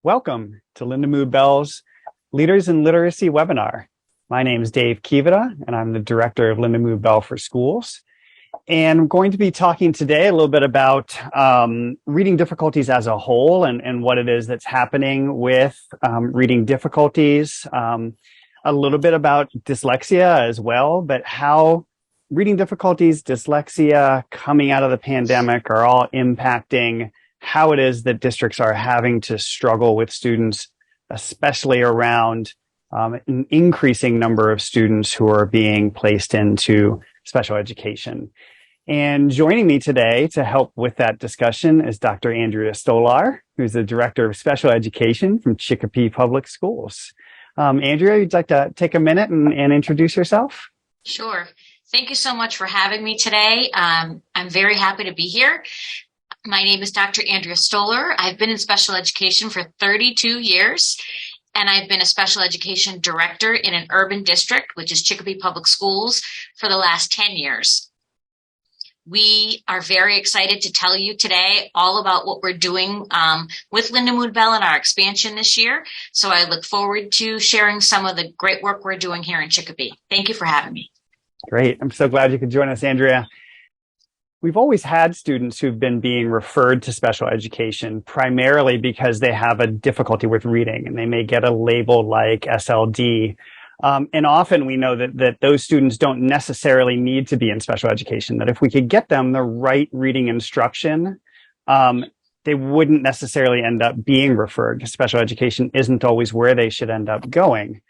Welcome to Lindamood-Bell's Leaders in Literacy webinar. My name is Dave Kiyvyra, and I'm the director of Lindamood-Bell for Schools. And I'm going to be talking today a little bit about reading difficulties as a whole and what it is that's happening with reading difficulties, a little bit about dyslexia as well, but how reading difficulties, dyslexia, coming out of the pandemic are all impacting how it is that districts are having to struggle with students, especially around an increasing number of students who are being placed into special education. And joining me today to help with that discussion is Dr. Andrea Stolar, who's the Director of Special Education from Chicopee Public Schools. Andrea, you'd like to take a minute and introduce yourself? Sure. Thank you so much for having me today. I'm very happy to be here. My name is Dr. Andrea Stolar. I've been in special education for 32 years, and I've been a special education director in an urban district, which is Chicopee Public Schools, for the last 10 years. We are very excited to tell you today all about what we're doing with Lindamood-Bell and our expansion this year. So I look forward to sharing some of the great work we're doing here in Chicopee. Thank you for having me. Great. I'm so glad you could join us, Andrea. We've always had students who've been being referred to special education primarily because they have a difficulty with reading, and they may get a label like SLD. And often we know that those students don't necessarily need to be in special education, that if we could get them the right reading instruction, they wouldn't necessarily end up being referred. Special education isn't always where they should end up going.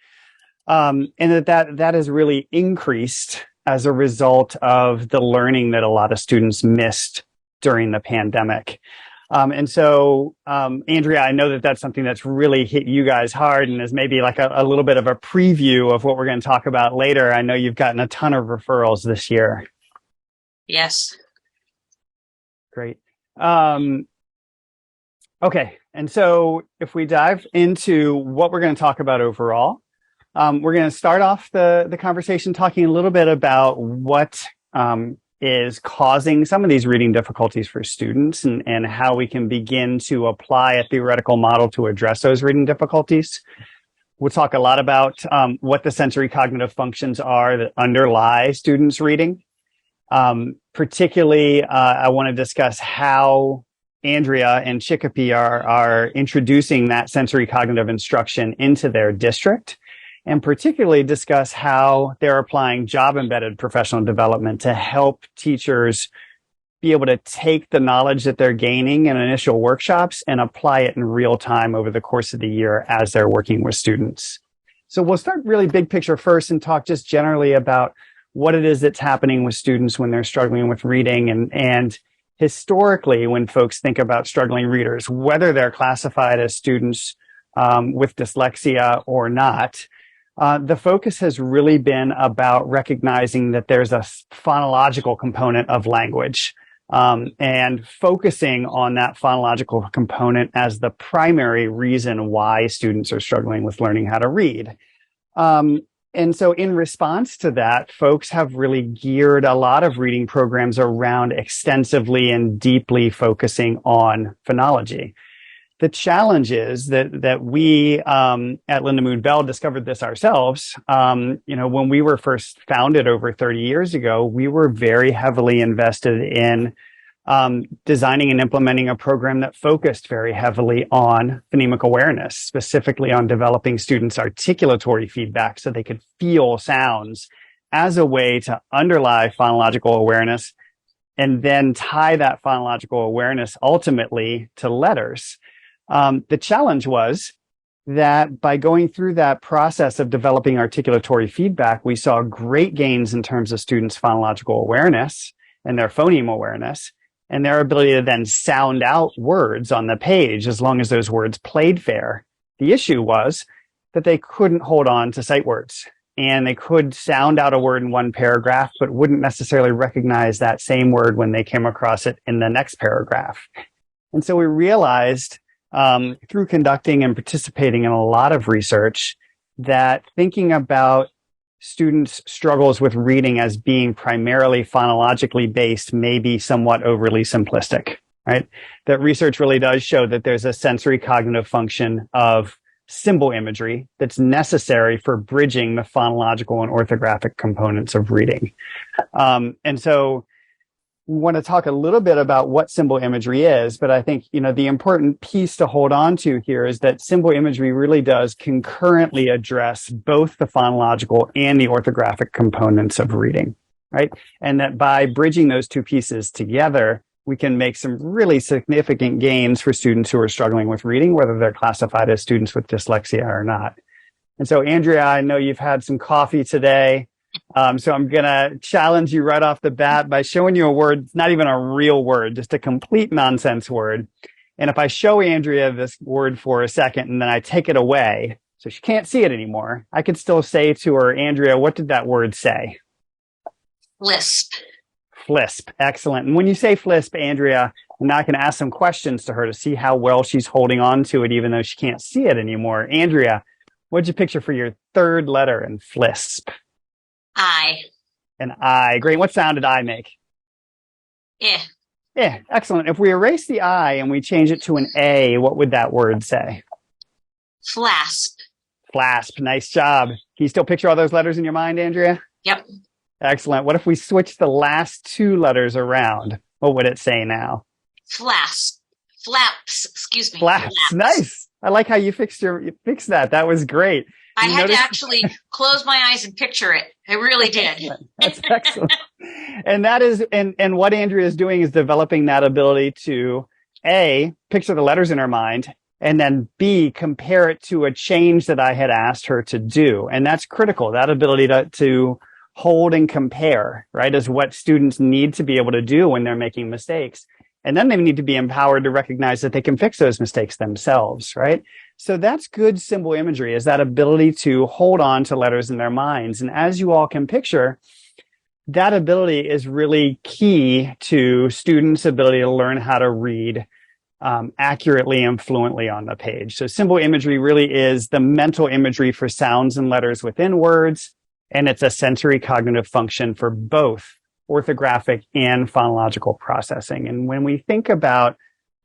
And that has really increased as a result of the learning that a lot of students missed during the pandemic. And so, Andrea, I know that that's something that's really hit you guys hard and is maybe like a little bit of a preview of what we're going to talk about later. I know you've gotten a ton of referrals this year. Yes. Great. Okay. And so if we dive into what we're going to talk about overall, we're going to start off the conversation talking a little bit about what is causing some of these reading difficulties for students and how we can begin to apply a theoretical model to address those reading difficulties. We'll talk a lot about what the sensory cognitive functions are that underlie students' reading. Particularly, I want to discuss how Andrea and Chicopee are introducing that sensory cognitive instruction into their district, and particularly discuss how they're applying job-embedded professional development to help teachers be able to take the knowledge that they're gaining in initial workshops and apply it in real time over the course of the year as they're working with students. So we'll start really big picture first and talk just generally about what it is that's happening with students when they're struggling with reading. And historically, when folks think about struggling readers, whether they're classified as students with dyslexia or not, the focus has really been about recognizing that there's a phonological component of language and focusing on that phonological component as the primary reason why students are struggling with learning how to read. And so in response to that, folks have really geared a lot of reading programs around extensively and deeply focusing on phonology. The challenge is that we at Lindamood-Bell discovered this ourselves. When we were first founded over 30 years ago, we were very heavily invested in designing and implementing a program that focused very heavily on phonemic awareness, specifically on developing students' articulatory feedback so they could feel sounds as a way to underlie phonological awareness and then tie that phonological awareness ultimately to letters. The challenge was that by going through that process of developing articulatory feedback, we saw great gains in terms of students' phonological awareness and their phoneme awareness and their ability to then sound out words on the page as long as those words played fair. The issue was that they couldn't hold on to sight words, and they could sound out a word in one paragraph, but wouldn't necessarily recognize that same word when they came across it in the next paragraph. And so we realized through conducting and participating in a lot of research that thinking about students' struggles with reading as being primarily phonologically based may be somewhat overly simplistic. right? That research really does show that there's a sensory cognitive function of symbol imagery that's necessary for bridging the phonological and orthographic components of reading. And so we want to talk a little bit about what symbol imagery is, but I think, the important piece to hold on to here is that symbol imagery really does concurrently address both the phonological and the orthographic components of reading, right? And that by bridging those two pieces together, we can make some really significant gains for students who are struggling with reading, whether they're classified as students with dyslexia or not. And so, Andrea, I know you've had some coffee today. So I'm going to challenge you right off the bat by showing you a word. It's not even a real word, just a complete nonsense word. And if I show Andrea this word for a second and then I take it away, so she can't see it anymore, I could still say to her, Andrea, what did that word say? Lisp. Flisp. Excellent. And when you say flisp, Andrea, now I can ask some questions to her to see how well she's holding on to it, even though she can't see it anymore. Andrea, what'd you picture for your third letter in flisp? I. An I. Great. What sound did I make? Eh. Yeah, excellent. If we erase the I and we change it to an A, what would that word say? Flasp. Flasp. Nice job. Can you still picture all those letters in your mind, Andrea? Yep. Excellent. What if we switch the last two letters around? What would it say now? Flasp. Flaps. Excuse me. Flaps. Nice. I like how you fixed that. That was great. I had to actually close my eyes and picture it. I really did. That's excellent. And that is, and what Andrea is doing is developing that ability to A, picture the letters in her mind, and then B, compare it to a change that I had asked her to do. And that's critical. That ability to hold and compare, right, is what students need to be able to do when they're making mistakes. And then they need to be empowered to recognize that they can fix those mistakes themselves, right? So that's good symbol imagery, is that ability to hold on to letters in their minds. And as you all can picture, that ability is really key to students' ability to learn how to read accurately and fluently on the page. So symbol imagery really is the mental imagery for sounds and letters within words, and it's a sensory cognitive function for both orthographic and phonological processing. And when we think about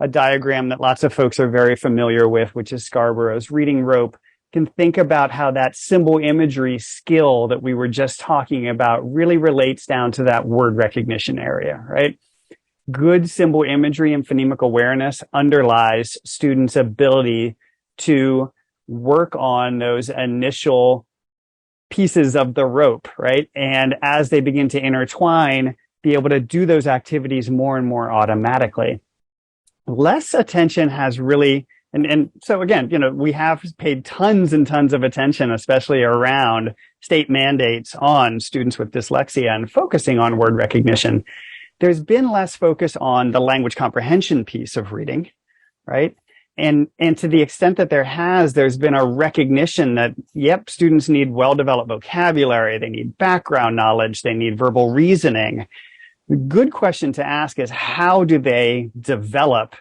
a diagram that lots of folks are very familiar with, which is Scarborough's reading rope, can think about how that symbol imagery skill that we were just talking about really relates down to that word recognition area, right? Good symbol imagery and phonemic awareness underlies students' ability to work on those initial pieces of the rope, right? And as they begin to intertwine, be able to do those activities more and more automatically. Less attention has really, and so again, we have paid tons and tons of attention, especially around state mandates on students with dyslexia and focusing on word recognition. There's been less focus on the language comprehension piece of reading, right? And to the extent that there's been a recognition that, yep, students need well-developed vocabulary, they need background knowledge, they need verbal reasoning. The good question to ask is, how do they develop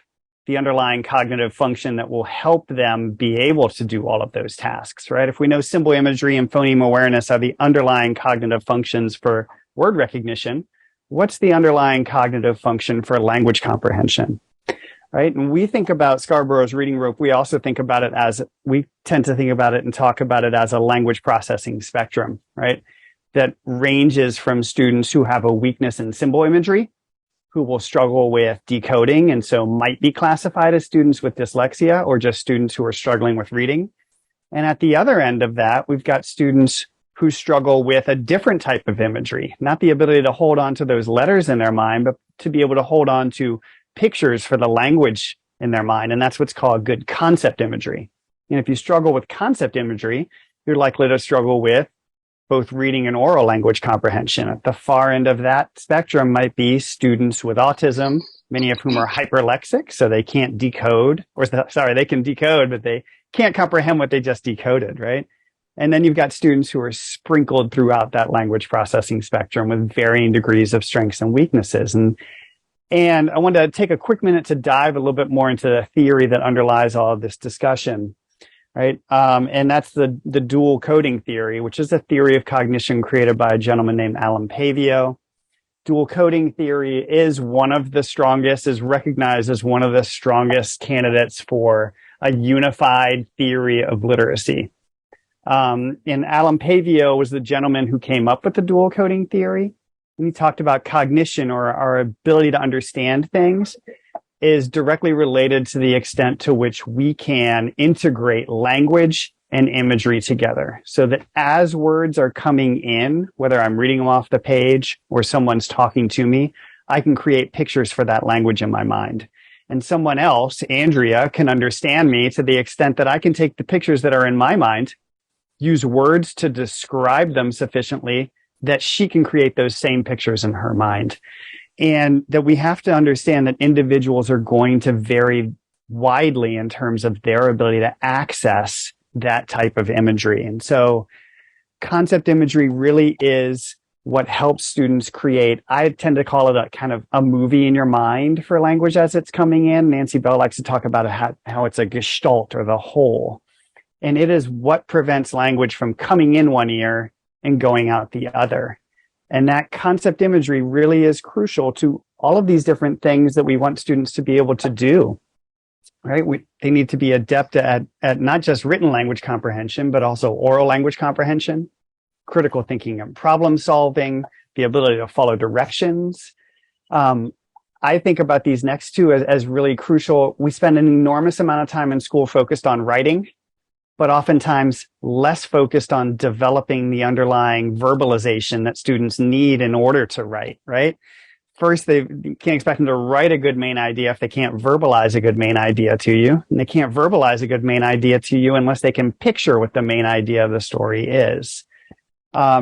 the underlying cognitive function that will help them be able to do all of those tasks, right? If we know symbol imagery and phoneme awareness are the underlying cognitive functions for word recognition, what's the underlying cognitive function for language comprehension? Right? And we think about Scarborough's reading rope. We also think about it we tend to think about it and talk about it as a language processing spectrum, right? That ranges from students who have a weakness in symbol imagery, who will struggle with decoding, and so might be classified as students with dyslexia, or just students who are struggling with reading. And at the other end of that, we've got students who struggle with a different type of imagery, not the ability to hold on to those letters in their mind, but to be able to hold on to pictures for the language in their mind. And that's what's called good concept imagery. And if you struggle with concept imagery, you're likely to struggle with both reading and oral language comprehension. At the far end of that spectrum might be students with autism, many of whom are hyperlexic, so they can't decode, they can decode, but they can't comprehend what they just decoded, right? And then you've got students who are sprinkled throughout that language processing spectrum with varying degrees of strengths and weaknesses. And I wanted to take a quick minute to dive a little bit more into the theory that underlies all of this discussion, right? And that's the dual coding theory, which is a theory of cognition created by a gentleman named Alan Pavio dual coding theory is one of the strongest, is recognized as one of the strongest candidates for a unified theory of literacy. And Alan Pavio was the gentleman who came up with the dual coding theory. And he talked about cognition, or our ability to understand things, is directly related to the extent to which we can integrate language and imagery together, so that as words are coming in, whether I'm reading them off the page or someone's talking to me, I can create pictures for that language in my mind. And someone else, Andrea, can understand me to the extent that I can take the pictures that are in my mind, use words to describe them sufficiently that she can create those same pictures in her mind. And that we have to understand that individuals are going to vary widely in terms of their ability to access that type of imagery. And so concept imagery really is what helps students create. I tend to call it a kind of a movie in your mind for language as it's coming in. Nancy Bell likes to talk about how it's a gestalt, or the whole. And it is what prevents language from coming in one ear and going out the other. And that concept imagery really is crucial to all of these different things that we want students to be able to do, right? They need to be adept at not just written language comprehension, but also oral language comprehension, critical thinking and problem solving, the ability to follow directions. I think about these next two as really crucial. We spend an enormous amount of time in school focused on writing, but oftentimes less focused on developing the underlying verbalization that students need in order to write, right? First, you can't expect them to write a good main idea if they can't verbalize a good main idea to you. And they can't verbalize a good main idea to you unless they can picture what the main idea of the story is.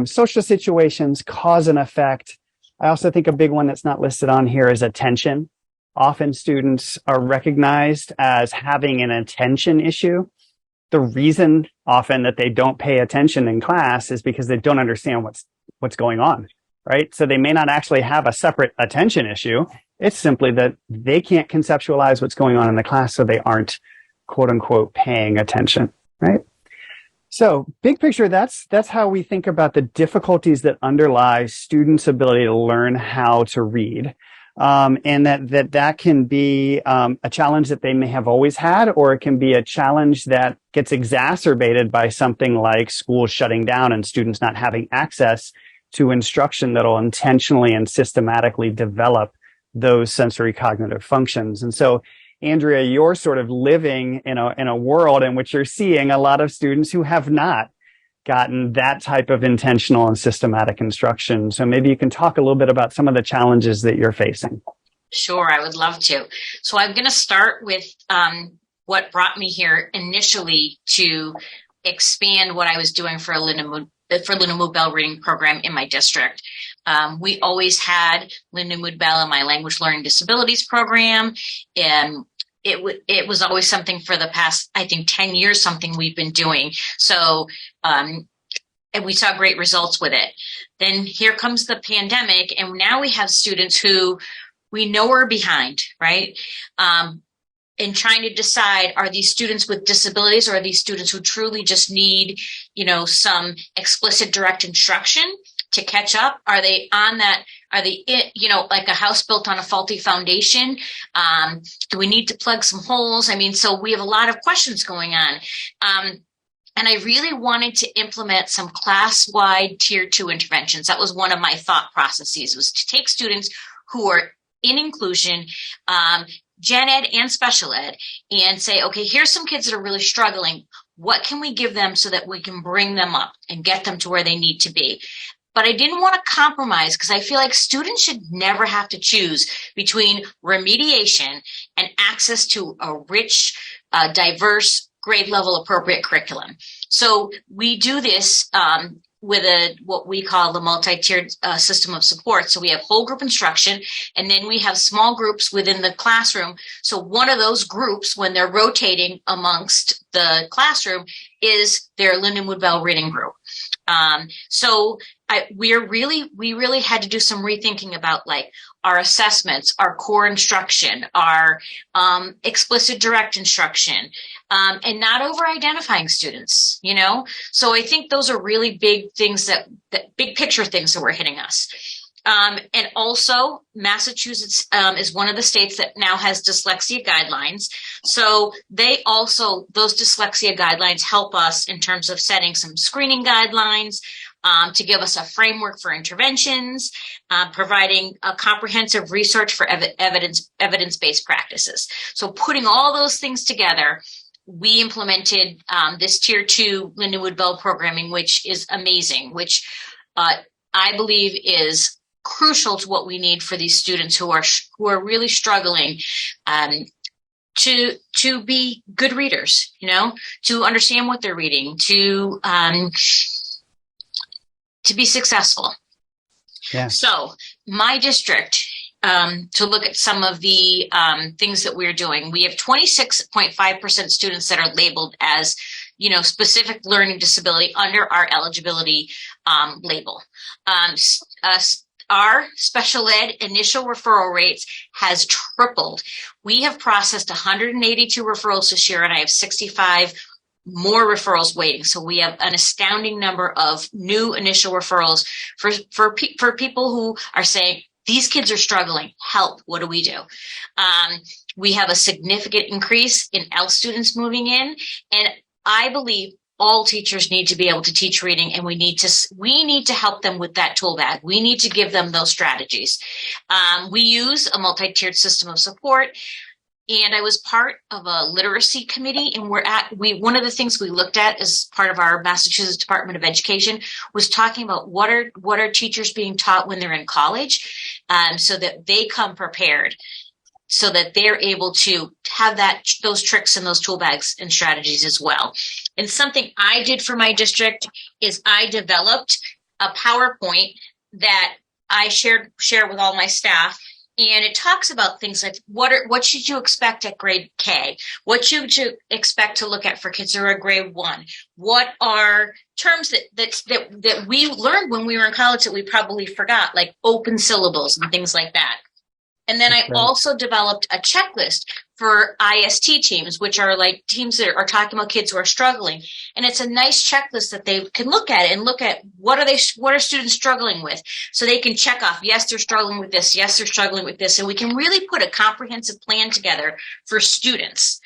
Social situations, cause and effect. I also think a big one that's not listed on here is attention. Often students are recognized as having an attention issue. The reason often that they don't pay attention in class is because they don't understand what's going on, right? So they may not actually have a separate attention issue. It's simply that they can't conceptualize what's going on in the class, so they aren't, quote unquote, paying attention, right? So big picture, that's how we think about the difficulties that underlie students' ability to learn how to read. And that can be a challenge that they may have always had, or it can be a challenge that gets exacerbated by something like schools shutting down and students not having access to instruction that'll intentionally and systematically develop those sensory cognitive functions. And so, Andrea, you're sort of living in a world in which you're seeing a lot of students who have not gotten that type of intentional and systematic instruction. So maybe you can talk a little bit about some of the challenges that you're facing. Sure, I would love to. So I'm going to start with what brought me here initially to expand what I was doing for Lindamood-Bell reading program in my district. We always had Lindamood-Bell in my language learning disabilities program, and it was always something for the past, I think, 10 years, something we've been doing. So, and we saw great results with it. Then here comes the pandemic, and now we have students who we know are behind, right? And trying to decide, are these students with disabilities, or are these students who truly just need, some explicit direct instruction to catch up? Are they on that? Are they, like a house built on a faulty foundation? Do we need to plug some holes? So we have a lot of questions going on. And I really wanted to implement some class-wide tier 2 interventions. That was one of my thought processes, was to take students who are in inclusion, gen ed and special ed, and say, okay, here's some kids that are really struggling. What can we give them so that we can bring them up and get them to where they need to be? But I didn't want to compromise, because I feel like students should never have to choose between remediation and access to a rich, diverse, grade level appropriate curriculum. So we do this with what we call the multi-tiered system of support. So we have whole group instruction, and then we have small groups within the classroom. So one of those groups, when they're rotating amongst the classroom, is their Lindamood-Bell reading group. We really had to do some rethinking about like our assessments, our core instruction, our explicit direct instruction, and not over identifying students, So I think those are really big things that big picture things that were hitting us. And also, Massachusetts is one of the states that now has dyslexia guidelines. So those dyslexia guidelines help us in terms of setting some screening guidelines, to give us a framework for interventions, providing a comprehensive research for evidence-based practices. So putting all those things together, we implemented this Tier 2 Lindamood-Bell programming, which is amazing, which I believe is crucial to what we need for these students who are really struggling to be good readers, to understand what they're reading, to be successful. Yeah. So my district, to look at some of the things that we're doing, we have 26.5% students that are labeled as specific learning disability under our eligibility label. Our special ed initial referral rates has tripled. We have processed 182 referrals this year, and I have 65 more referrals waiting. So we have an astounding number of new initial referrals for people who are saying, these kids are struggling, help, what do we do? We have a significant increase in ELF students moving in, and I believe all teachers need to be able to teach reading, and we need to help them with that tool bag. We need to give them those strategies. We use a multi-tiered system of support, and I was part of a literacy committee, and one of the things we looked at as part of our Massachusetts Department of Education was talking about what are teachers being taught when they're in college, so that they come prepared, so that they're able to have those tricks and those tool bags and strategies as well. And something I did for my district is I developed a PowerPoint that I share with all my staff. And it talks about things like what should you expect at grade K? What should you expect to look at for kids who are at grade 1? What are terms that we learned when we were in college that we probably forgot, like open syllables and things like that. And then I also developed a checklist for IST teams, which are like teams that are talking about kids who are struggling. And it's a nice checklist that they can look at and look at what are students struggling with. So they can check off, yes, they're struggling with this. Yes, they're struggling with this. And we can really put a comprehensive plan together for students.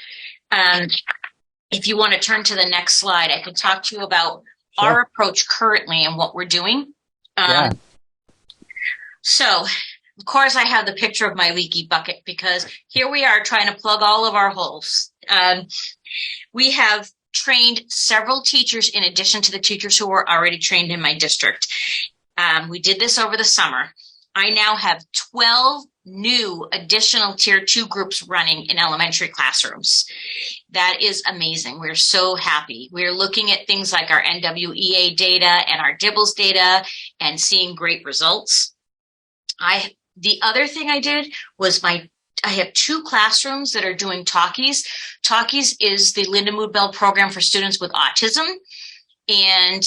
If you want to turn to the next slide, I can talk to you about our approach currently and what we're doing. So, of course, I have the picture of my leaky bucket because here we are trying to plug all of our holes. We have trained several teachers in addition to the teachers who were already trained in my district. We did this over the summer. I now have 12 new additional Tier 2 groups running in elementary classrooms. That is amazing. We're so happy. We're looking at things like our NWEA data and our DIBELS data and seeing great results. The other thing I did was I have 2 classrooms that are doing talkies. Talkies is the Lindamood-Bell program for students with autism. And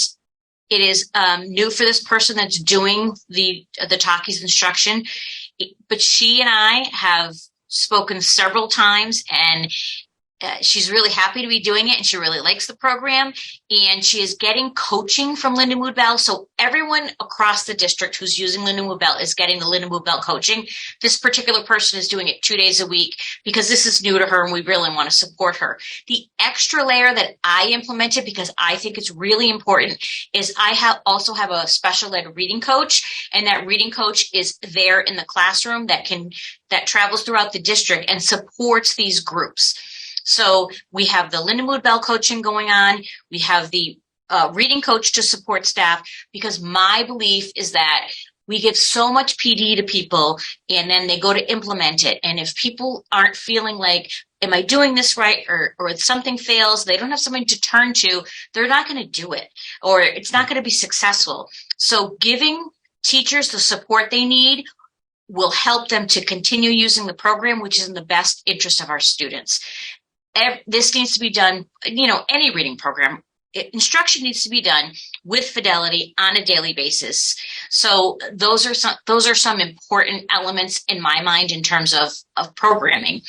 it is new for this person that's doing the talkies instruction. But she and I have spoken several times, and she's really happy to be doing it, and she really likes the program, and she is getting coaching from Lindamood-Bell. So everyone across the district who's using Lindamood-Bell is getting the Lindamood-Bell coaching. This particular person is doing it 2 days a week because this is new to her and we really want to support her. The extra layer that I implemented, because I think it's really important, is I also have a special ed reading coach, and that reading coach is there in the classroom that travels throughout the district and supports these groups. So we have the Lindamood-Bell coaching going on. We have the reading coach to support staff, because my belief is that we give so much PD to people and then they go to implement it. And if people aren't feeling like, am I doing this right? Or something fails, they don't have something to turn to, they're not going to do it, or it's not going to be successful. So giving teachers the support they need will help them to continue using the program, which is in the best interest of our students. This needs to be done, any reading program, instruction needs to be done with fidelity on a daily basis. So those are some important elements in my mind in terms of programming.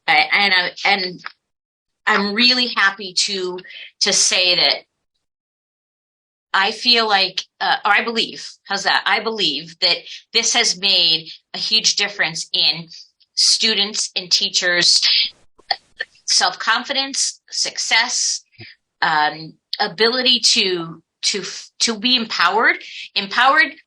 And I'm really happy to say that I feel like, or I believe, how's that? I believe that this has made a huge difference in students and teachers' self-confidence, success, ability to be empowered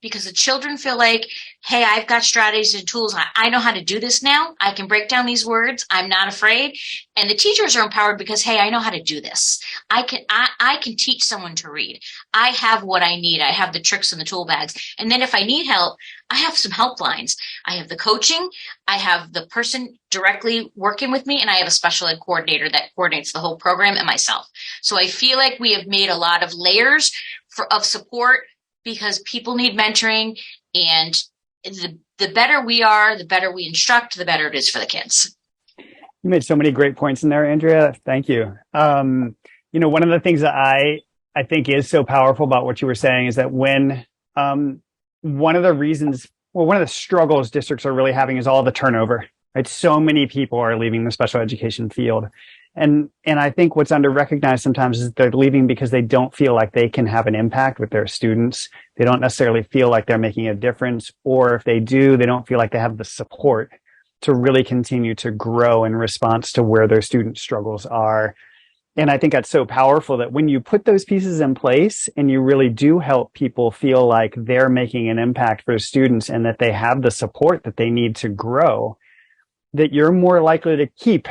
because the children feel like, hey, I've got strategies and tools. I know how to do this now. I can break down these words. I'm not afraid. And the teachers are empowered because, hey, I know how to do this. I can teach someone to read. I have what I need. I have the tricks in the tool bags. And then if I need help, I have some helplines. I have the coaching. I have the person directly working with me, and I have a special ed coordinator that coordinates the whole program and myself. So I feel like we have made a lot of layers of support because people need mentoring, and the better we are, the better we instruct, the better it is for the kids. You made so many great points in there, Andrea. Thank you. One of the things that I think is so powerful about what you were saying is that when one of the struggles districts are really having is all the turnover, right? So many people are leaving the special education field. And I think what's under-recognized sometimes is they're leaving because they don't feel like they can have an impact with their students. They don't necessarily feel like they're making a difference, or if they do, they don't feel like they have the support to really continue to grow in response to where their student struggles are. And I think that's so powerful that when you put those pieces in place and you really do help people feel like they're making an impact for students and that they have the support that they need to grow, that you're more likely to keep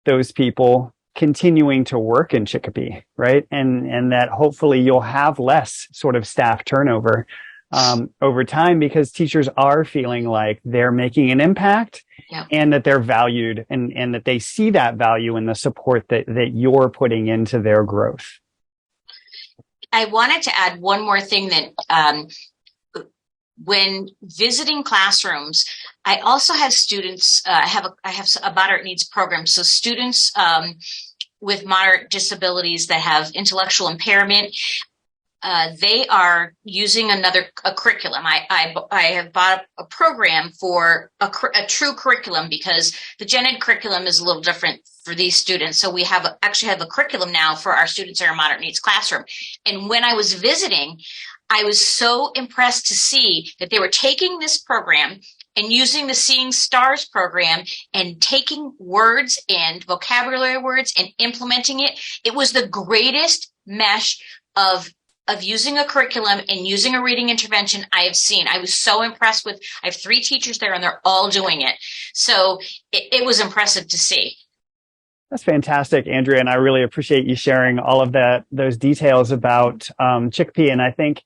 those people continuing to work in Chicopee, right? And that hopefully you'll have less sort of staff turnover over time because teachers are feeling like they're making an impact. Yep. And that they're valued and that they see that value in the support that you're putting into their growth. I wanted to add one more thing that when visiting classrooms, I also have students, I have a moderate needs program. So students with moderate disabilities that have intellectual impairment, they are using a curriculum. I have bought a program for a true curriculum because the gen ed curriculum is a little different for these students. So we actually have a curriculum now for our students in our moderate needs classroom. And when I was visiting, I was so impressed to see that they were taking this program and using the Seeing Stars program and taking words and vocabulary words and implementing it. It was the greatest mesh of using a curriculum and using a reading intervention I have seen. I was so impressed with, I have 3 teachers there and they're all doing it. So it was impressive to see. That's fantastic, Andrea. And I really appreciate you sharing all of those details about Chicopee. And I think,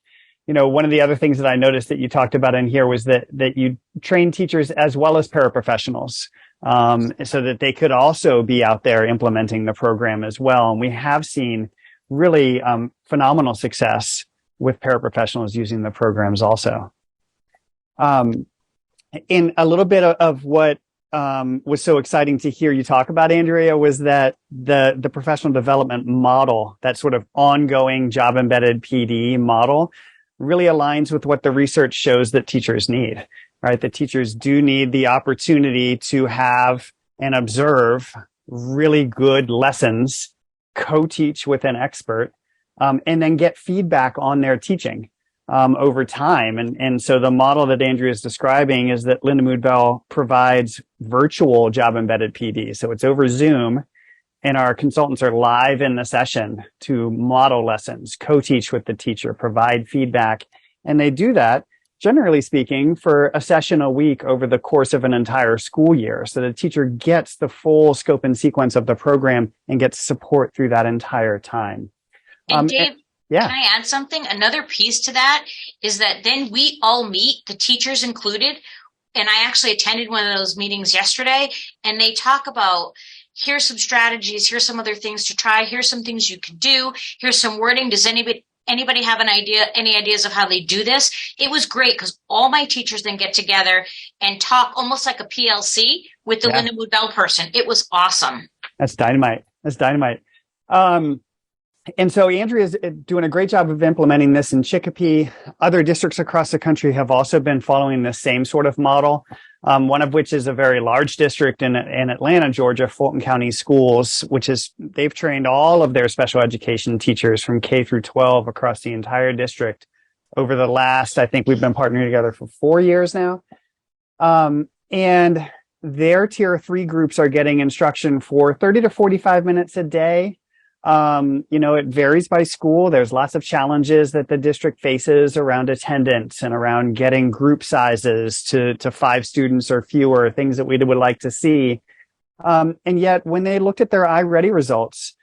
one of the other things that I noticed that you talked about in here was that you train teachers as well as paraprofessionals so that they could also be out there implementing the program as well. And we have seen really phenomenal success with paraprofessionals using the programs also. In a little bit of what was so exciting to hear you talk about, Andrea, was that the professional development model, that sort of ongoing job embedded PD model, really aligns with what the research shows that teachers need, right? The teachers do need the opportunity to have and observe really good lessons, co-teach with an expert, and then get feedback on their teaching over time. And so the model that Andrea is describing is that Lindamood-Bell provides virtual job embedded PD. So it's over Zoom, and our consultants are live in the session to model lessons, co-teach with the teacher, provide feedback. And they do that, generally speaking, for a session a week over the course of an entire school year. So the teacher gets the full scope and sequence of the program and gets support through that entire time. And Dave, can I add something? Another piece to that is that then we all meet, the teachers included. And I actually attended one of those meetings yesterday, and they talk about, here's some strategies, here's some other things to try, here's some things you could do, here's some wording. Does anybody have any ideas of how they do this? It was great because all my teachers then get together and talk almost like a PLC with the Lindamood-Bell person. It was awesome. That's dynamite. And so Andrea's doing a great job of implementing this in Chicopee. Other districts across the country have also been following the same sort of model, one of which is a very large district in Atlanta, Georgia, Fulton County Schools, they've trained all of their special education teachers from K through 12 across the entire district over the last, I think we've been partnering together for 4 years now. And their tier 3 groups are getting instruction for 30 to 45 minutes a day. It varies by school. There's lots of challenges that the district faces around attendance and around getting group sizes to 5 students or fewer, things that we would like to see. And yet when they looked at their iReady results,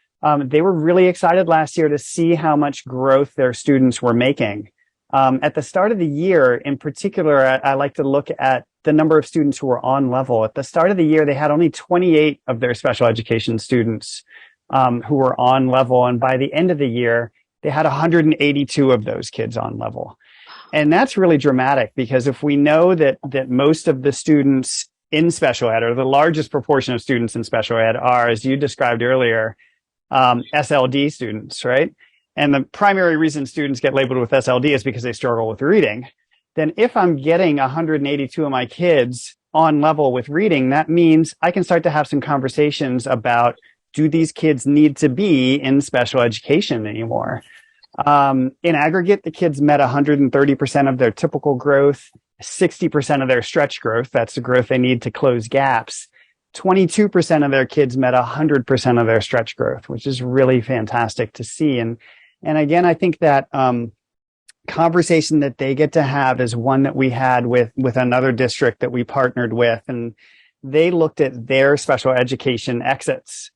they were really excited last year to see how much growth their students were making. At the start of the year, in particular, I like to look at the number of students who were on level. At the start of the year, they had only 28 of their special education students who were on level. And by the end of the year, they had 182 of those kids on level. And that's really dramatic, because if we know that most of the students in special ed, or the largest proportion of students in special ed, are, as you described earlier, SLD students, right? And the primary reason students get labeled with SLD is because they struggle with reading. Then if I'm getting 182 of my kids on level with reading, that means I can start to have some conversations about, do these kids need to be in special education anymore? In aggregate, the kids met 130% of their typical growth, 60% of their stretch growth. That's the growth they need to close gaps. 22% of their kids met 100% of their stretch growth, which is really fantastic to see. And again, I think that conversation that they get to have is one that we had with another district that we partnered with, and they looked at their special education exits.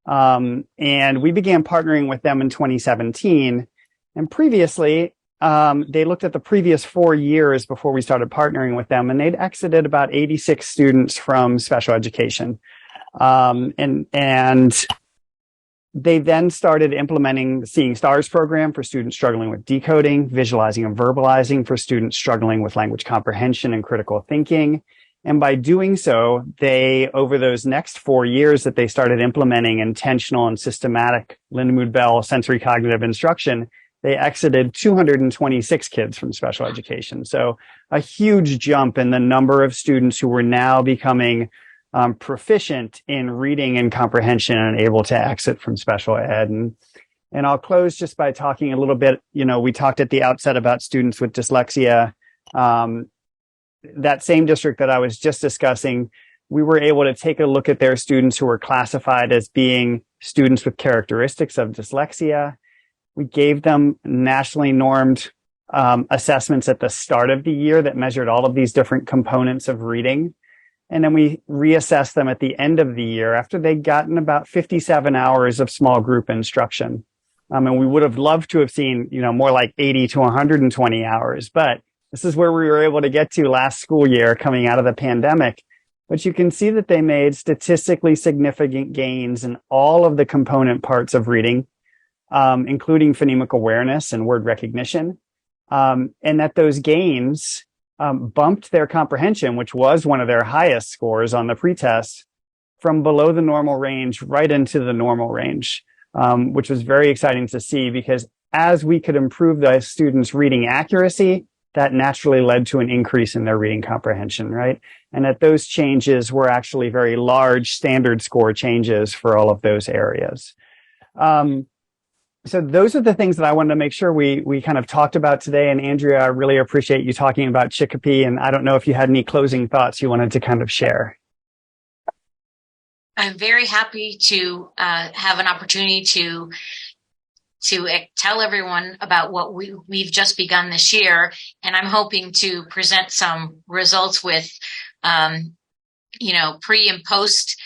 And we began partnering with them in 2017. And previously, they looked at the previous 4 years before we started partnering with them, and they'd exited about 86 students from special education. And they then started implementing the Seeing Stars program for students struggling with decoding, visualizing and verbalizing for students struggling with language comprehension and critical thinking. And by doing so, they, over those next 4 years that they started implementing intentional and systematic Lindamood-Bell sensory cognitive instruction, they exited 226 kids from special education. So a huge jump in the number of students who were now becoming proficient in reading and comprehension and able to exit from special ed. And I'll close just by talking a little bit, we talked at the outset about students with dyslexia. That same district that I was just discussing, we were able to take a look at their students who were classified as being students with characteristics of dyslexia. We gave them nationally normed assessments at the start of the year that measured all of these different components of reading. And then we reassessed them at the end of the year after they'd gotten about 57 hours of small group instruction. And we would have loved to have seen, more like 80 to 120 hours, but this is where we were able to get to last school year coming out of the pandemic. But you can see that they made statistically significant gains in all of the component parts of reading, including phonemic awareness and word recognition, and that those gains bumped their comprehension, which was one of their highest scores on the pretest, from below the normal range right into the normal range, which was very exciting to see, because as we could improve the students' reading accuracy, that naturally led to an increase in their reading comprehension, right? And that those changes were actually very large standard score changes for all of those areas. So those are the things that I wanted to make sure we kind of talked about today. And Andrea, I really appreciate you talking about Chicopee. And I don't know if you had any closing thoughts you wanted to kind of share. I'm very happy to have an opportunity to tell everyone about what we've just begun this year. And I'm hoping to present some results with, pre and post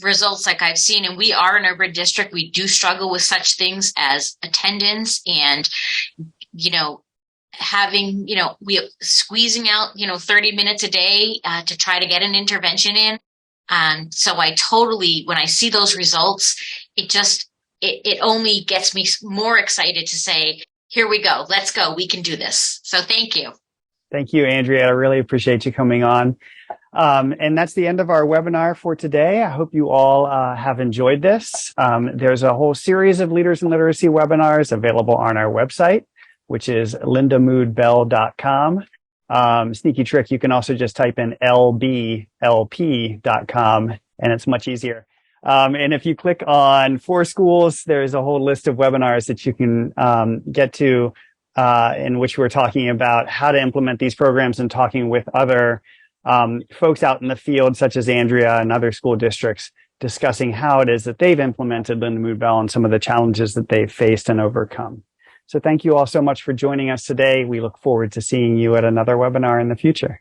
results like I've seen. And we are an urban district. We do struggle with such things as attendance and, having, we squeezing out, 30 minutes a day to try to get an intervention in. So I totally, when I see those results, it only gets me more excited to say, here we go. Let's go. We can do this. So thank you. Thank you, Andrea. I really appreciate you coming on. And that's the end of our webinar for today. I hope you all have enjoyed this. There's a whole series of Leaders in Literacy webinars available on our website, which is lindamood-bell.com. Sneaky trick, you can also just type in lblp.com, and it's much easier. And if you click on For Schools, there's a whole list of webinars that you can get to, in which we're talking about how to implement these programs and talking with other folks out in the field, such as Andrea and other school districts, discussing how it is that they've implemented Lindamood-Bell and some of the challenges that they've faced and overcome. So thank you all so much for joining us today. We look forward to seeing you at another webinar in the future.